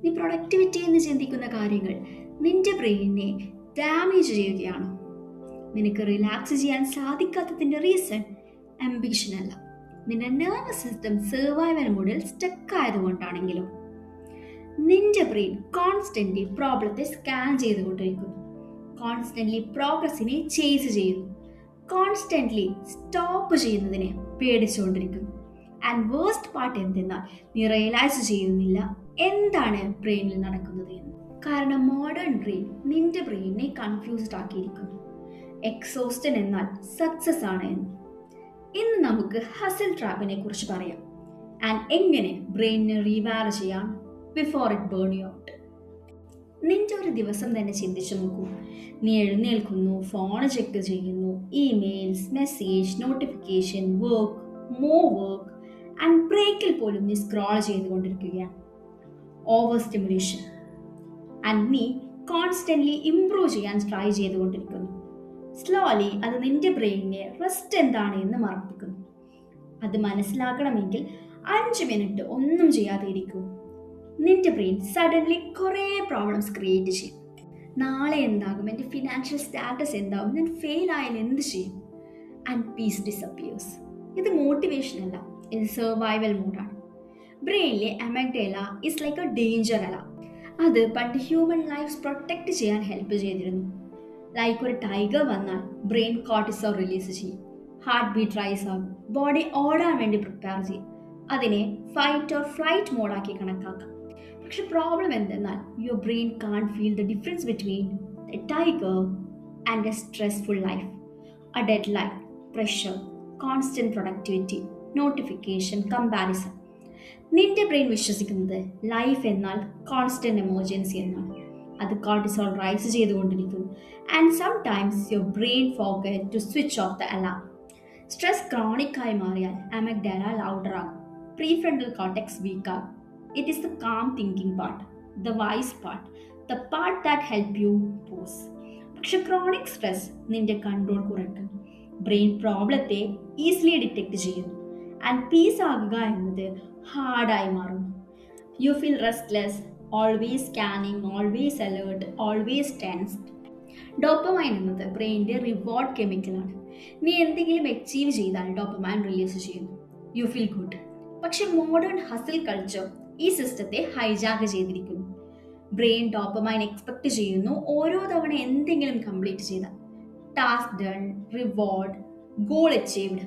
നീ പ്രൊഡക്ടിവിറ്റി എന്ന് ചിന്തിക്കുന്ന കാര്യങ്ങൾ നിന്റെ ബ്രെയിനിനെ ഡാമേജ് ചെയ്യുകയാണോ? നിനക്ക് റിലാക്സ് ചെയ്യാൻ സാധിക്കാത്തതിന്റെ റീസൺ ആംബിഷൻ അല്ല, നിന്റെ നെർവസ് സിസ്റ്റം സർവൈവൽ മോഡിൽ സ്റ്റക്ക് ആയതുകൊണ്ടാണെങ്കിലോ? നിന്റെ ബ്രെയിൻ കോൺസ്റ്റന്റ്ലി പ്രോബ്ലത്തെ സ്കാൻ ചെയ്തുകൊണ്ടിരിക്കുന്നു, കോൺസ്റ്റന്റ്ലി പ്രോഗ്രസിനെ ചേസ് ചെയ്യുന്നു, കോൺസ്റ്റന്റ്ലി സ്റ്റോപ്പ് ചെയ്യുന്നതിനെ പേടിച്ചുകൊണ്ടിരിക്കുന്നു. ആൻഡ് വേഴ്സ്റ്റ് പാർട്ട് എന്തെന്നാൽ നീ റിയലൈസ് ചെയ്യുന്നില്ല എന്താണ് ബ്രെയിനിൽ നടക്കുന്നത് എന്ന്. കാരണം മോഡേൺ ബ്രെയിൻ നിന്റെ ബ്രെയിനിനെ കൺഫ്യൂസ്ഡ് ആക്കിയിരിക്കുന്നു. എക്സോസ്റ്റൻ എന്നാൽ സക്സസ് ആണ് എന്ന്. ഇന്ന് നമുക്ക് ഹസൽ ട്രാപ്പിനെ കുറിച്ച് പറയാം ആൻഡ് എങ്ങനെ ബ്രെയിനിനെ റീവയർ ചെയ്യാം before it burn you out. നിന്റെ ഒരു ദിവസം തന്നെ ചിന്തിച്ചു നോക്കൂ. നീ എഴുന്നേൽക്കുന്നു, ഫോൺ ചെക്ക് ചെയ്യുന്നു, emails, message, notification, work, more work and ബ്രേക്കിൽ പോലും നീ സ്ക്രോൾ ചെയ്തുകൊണ്ടിരിക്കുകയാണ്. Over stimulation. ആൻഡ് നീ കോൺസ്റ്റന്റ്ലി ഇംപ്രൂവ് ചെയ്യാൻ ട്രൈ ചെയ്തുകൊണ്ടിരിക്കുന്നു. സ്ലോലി അത് നിന്റെ ബ്രെയിനിനെ റെസ്റ്റ് എന്താണ് എന്ന് മറപ്പിക്കുന്നു. അത് മനസ്സിലാക്കണമെങ്കിൽ 5 മിനിറ്റ് ഒന്നും ചെയ്യാതെ ഇരിക്കൂ. നിന്റെ ബ്രെയിൻ സഡൻലി കുറേ പ്രോബ്ലംസ് ക്രിയേറ്റ് ചെയ്യും. നാളെ എന്താകും, എൻ്റെ ഫിനാൻഷ്യൽ സ്റ്റാറ്റസ് എന്താകും, ഞാൻ ഫെയിൽ ആയാൽ എന്ത് ചെയ്യും? And peace disappears. ഇത് മോട്ടിവേഷൻ അല്ല, ഇത് സർവൈവൽ മോഡാണ്. ബ്രെയിനിലെ amygdala is like a danger alarm. അത് പണ്ട് ഹ്യൂമൻ ലൈഫ്സ് പ്രൊട്ടക്ട് ചെയ്യാൻ ഹെൽപ്പ് ചെയ്തിരുന്നു. ലൈക്ക് ഒരു ടൈഗർ വന്നാൽ ബ്രെയിൻ കോർട്ടിസോൾ റിലീസ് ചെയ്യും, ഹാർട്ട് ബീറ്റ് റൈസ് ആകും, ബോഡി ഓടാൻ വേണ്ടി പ്രിപ്പയർ ചെയ്യും. അതിനെ ഫൈറ്റ് ഓർ ഫ്ലൈറ്റ് മോഡാക്കി കണക്കാക്കാം. പക്ഷെ പ്രോബ്ലം എന്തെന്നാൽ your brain can't feel the difference between a tiger and a stressful life. A deadline, pressure, constant productivity, notification, comparison. നിന്റെ ബ്രെയിൻ വിശ്വസിക്കുന്നത് ലൈഫ് എന്നാൽ കോൺസ്റ്റന്റ് എമർജൻസി എന്നാണ്. അത് കോർട്ടിസോൾ റൈസ് ചെയ്തുകൊണ്ടിരിക്കുന്നു. And sometimes your brain forget to switch off the alarm. Stress chronic ആയി മാറിയാൽ amygdala louder ആകും, prefrontal cortex weak ആകും. It is the calm thinking part, the wise part, the part that help you pause. പക്ഷെ chronic stress നിന്റെ control കുറയ്ക്കും. Brain പ്രോബ്ലത്തെ easily detect ചെയ്യുന്നു. And piece ആകുക എന്നത് ഹാർഡായി മാറുന്നു. You feel restless, always scanning, always alert, always tensed. Dopamine എന്നത് ബ്രെയിനിന്റെ reward കെമിക്കലാണ്. നീ എന്തെങ്കിലും അച്ചീവ് ചെയ്താൽ ഡോപ്പമൈൻ റിലീസ് ചെയ്യുന്നു. You feel good. പക്ഷെ മോഡേൺ ഹസിൽ കൾച്ചർ ഈ സിസ്റ്റത്തെ ഹൈജാക്ക് ചെയ്തിരിക്കുന്നു. ബ്രെയിൻ ഡോപ്പമൈൻ എക്സ്പെക്ട് ചെയ്യുന്നു ഓരോ തവണ എന്തെങ്കിലും കംപ്ലീറ്റ് ചെയ്താൽ. Task done, reward, goal achieved.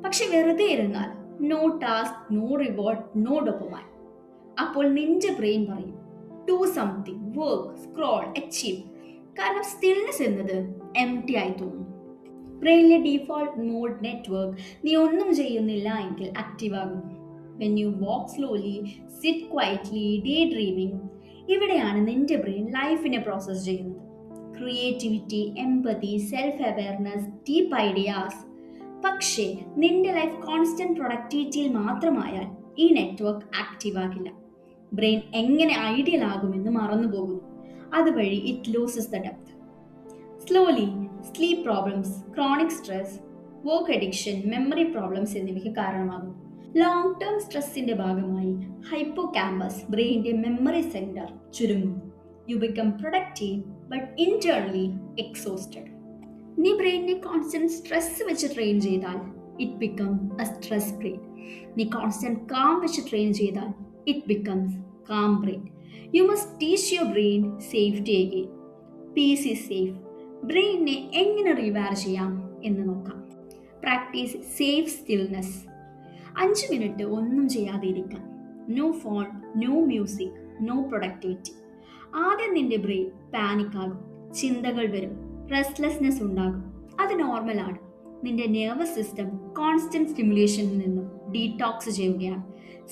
പക്ഷെ വെറുതെ ഇരുന്നാൽ no task, no reward, no dopamine. അപ്പോൾ നിന്റെ ബ്രെയിൻ പറയും do something, work, scroll, achieve. കാരണം സ്റ്റിൽനെസ് എന്നത് എംപ്റ്റി ആയി തോന്നുന്നു. ബ്രെയിനിലെ ഡീഫോൾട്ട് മോഡ് നെറ്റ്വർക്ക് നീ ഒന്നും ചെയ്യുന്നില്ല എങ്കിൽ ആക്റ്റീവ് ആകുന്നു. When you walk slowly, sit quietly, daydreaming, ഇവിടെയാണ് നിന്റെ ബ്രെയിൻ ലൈഫിനെ പ്രോസസ് ചെയ്യുന്നത്. Creativity, empathy, self awareness, deep ideas. പക്ഷേ നിന്റെ ലൈഫ് കോൺസ്റ്റന്റ് പ്രൊഡക്ടിവിറ്റിയിൽ മാത്രമായാൽ ഈ നെറ്റ്വർക്ക് ആക്റ്റീവ് ആകില്ല. ബ്രെയിൻ എങ്ങനെ ഐഡിയൽ ആകുമെന്ന് മറന്നുപോകുന്നു. അതുവഴി it loses the depth. Slowly sleep problems, chronic stress, work addiction, memory problems എന്നിവയ്ക്ക് കാരണമാകും. ലോങ് ടേം സ്ട്രെസ്സിന്റെ ഭാഗമായി ഹൈപ്പോ ക്യാമ്പസ് ബ്രെയിനിന്റെ മെമ്മറി സെന്റർ ചുരുങ്ങും. You become productive but internally exhausted. നീ ബ്രെയിനിനെ കോൺസ്റ്റന്റ് സ്ട്രെസ് വെച്ച് ട്രെയിൻ ചെയ്താൽ it become a stress brain. നീ കോൺസ്റ്റന്റ് കാം വെച്ച് ട്രെയിൻ ചെയ്താൽ it becomes calm brain. You must teach your brain safety again. Peace is safe. ബ്രെയിനിനെ എങ്ങനെ rewire ചെയ്യാം എന്ന് നോക്കാം. Practice safe stillness. 5 മിനിറ്റ് ഒന്നും ചെയ്യാതെ ഇരിക്കാം. No phone, no music, no productivity. ആദ്യം നിന്റെ ബ്രെയിൻ പാനിക് ആകും, ചിന്തകൾ വരും, റെസ്റ്റ്ലെസ്നെസ് ഉണ്ടാകും. അത് നോർമലാണ്. നിന്റെ നെർവസ് സിസ്റ്റം കോൺസ്റ്റന്റ് സ്റ്റിമുലേഷനിൽ നിന്നും ഡീടോക്സ് ചെയ്യുകയാണ്.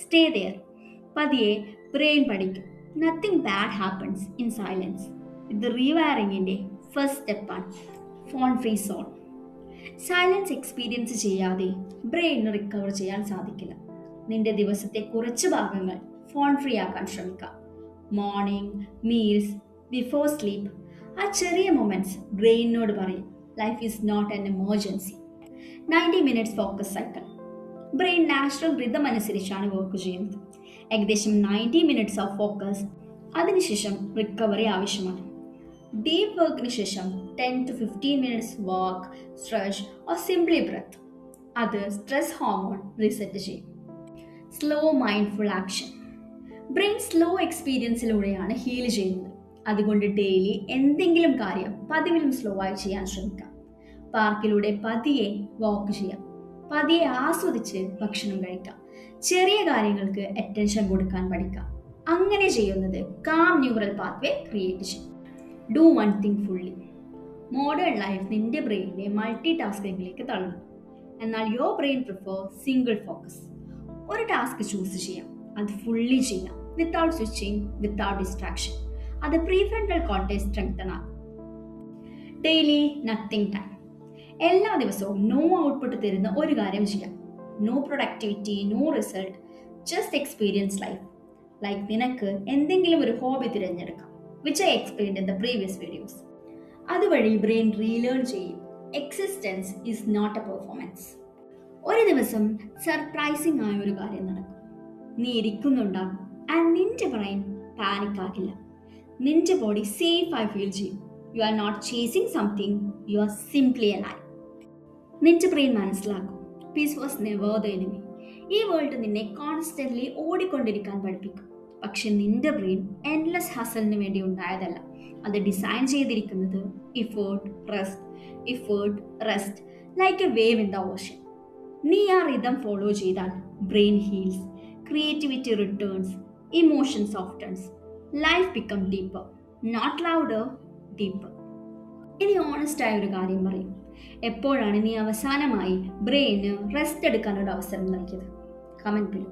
Stay there. പതിയെ ബ്രെയിൻ പഠിക്കും. Nothing bad happens in silence. ഇത് റീവയറിങ്ങിന്റെ ഫസ്റ്റ് സ്റ്റെപ്പാണ്. Phone free zone. Silence experience ചെയ്യാതെ ബ്രെയിനിന് റിക്കവർ ചെയ്യാൻ സാധിക്കില്ല. നിന്റെ ദിവസത്തെ കുറച്ച് ഭാഗങ്ങൾ ഫോൺ ഫ്രീ ആക്കാൻ ശ്രമിക്കാം. Morning, meals, before sleep. ആ ചെറിയ മൊമെന്റ്സ് ബ്രെയിനിനോട് പറയും life is not an emergency. 90 minutes focus cycle. Brain natural rhythm അനുസരിച്ചാണ് വർക്ക് ചെയ്യുന്നത്. ഏകദേശം 90 മിനിറ്റ്സ് ഓഫ് ഫോക്കസ് അതിനുശേഷം റിക്കവറി ആവശ്യമാണ്. ഡീപ് വർക്കിന് ശേഷം 10 to 15 minutes walk, stretch or simply breathe. അത് സ്ട്രെസ് ഹോർമോൺ റീസെറ്റ് ചെയ്യും. Slow mindful action. Brain slow എക്സ്പീരിയൻസിലൂടെയാണ് ഹീൽ ചെയ്യുന്നത്. അതുകൊണ്ട് ഡെയിലി എന്തെങ്കിലും കാര്യം പതിവിലും സ്ലോ ആയി ചെയ്യാൻ ശ്രമിക്കാം. പാർക്കിലൂടെ പതിയെ വാക്ക് ചെയ്യാം. പതിയെ ആസ്വദിച്ച് ഭക്ഷണം കഴിക്കാം. ചെറിയ കാര്യങ്ങൾക്ക് അറ്റൻഷൻ കൊടുക്കാൻ പഠിക്കാം. അങ്ങനെ ചെയ്യുന്നത് കാം ന്യൂറൽ പാത്വേ ക്രിയേറ്റ് ചെയ്യും. Do one thing fully. Modern life നിന്റെ ബ്രെയിനിനെ മൾട്ടി ടാസ്കിങ്ങിലേക്ക് തള്ളുന്നു. എന്നാൽ your brain prefer single focus. ഒരു ടാസ്ക് ചൂസ് ചെയ്യാം, അത് ഫുള്ളി ചെയ്യാം, വിത്തൗട്ട് സ്വിച്ചിങ്, വിത്തൗട്ട് ഡിസ്ട്രാക്ഷൻ. അത് പ്രീഫ്രണ്ടൽ കോർട്ടെക്സ് സ്ട്രെങ്തൻ ആകും. Daily nothing time. എല്ലാ ദിവസവും നോ ഔട്ട്പുട്ട് തരുന്ന ഒരു കാര്യം ചെയ്യാം. No productivity, no result, just experience life. Like നിനക്ക് എന്തെങ്കിലും ഒരു ഹോബി തിരഞ്ഞെടുക്കാം, which I explained in the previous videos. അതുവഴി ബ്രെയിൻ റീലേൺ ചെയ്യും. Existence is not a performance. ഒരു ദിവസം സർപ്രൈസിംഗ് ആയ ഒരു കാര്യം നടക്കും. നീ ഇരിക്കുന്നുണ്ടാകും ആൻഡ് നിന്റെ ബ്രെയിൻ പാനിക് ആകില്ല. നിന്റെ ബോഡി സേഫ് ആയി ഫീൽ ചെയ്യും. You are not chasing something, you are simply alive. നിന്റെ ബ്രെയിൻ മനസ്സിലാക്കും peace was never the enemy. ഈ വേൾഡ് നിന്നെ കോൺസ്റ്റന്റ്ലി ഓടിക്കൊണ്ടിരിക്കാൻ പഠിപ്പിക്കും. പക്ഷെ നിന്റെ ബ്രെയിൻ എൻഡ്ലെസ് ഹസലിന് വേണ്ടി ഉണ്ടായതല്ല. അത് ഡിസൈൻ ചെയ്തിരിക്കുന്നത് effort rest like a wave in the ocean. നീ ആ റിതം ഫോളോ ചെയ്താൽ brain heals, creativity returns, emotion softens, life become deeper, not louder, deeper. ഇനി ഓണസ്റ്റ് ആയ ഒരു കാര്യം പറയും. എപ്പോഴാണ് നീ അവസാനമായി ബ്രെയിന് റെസ്റ്റ് എടുക്കാനൊരു അവസരം നൽകിയത്? Comment below.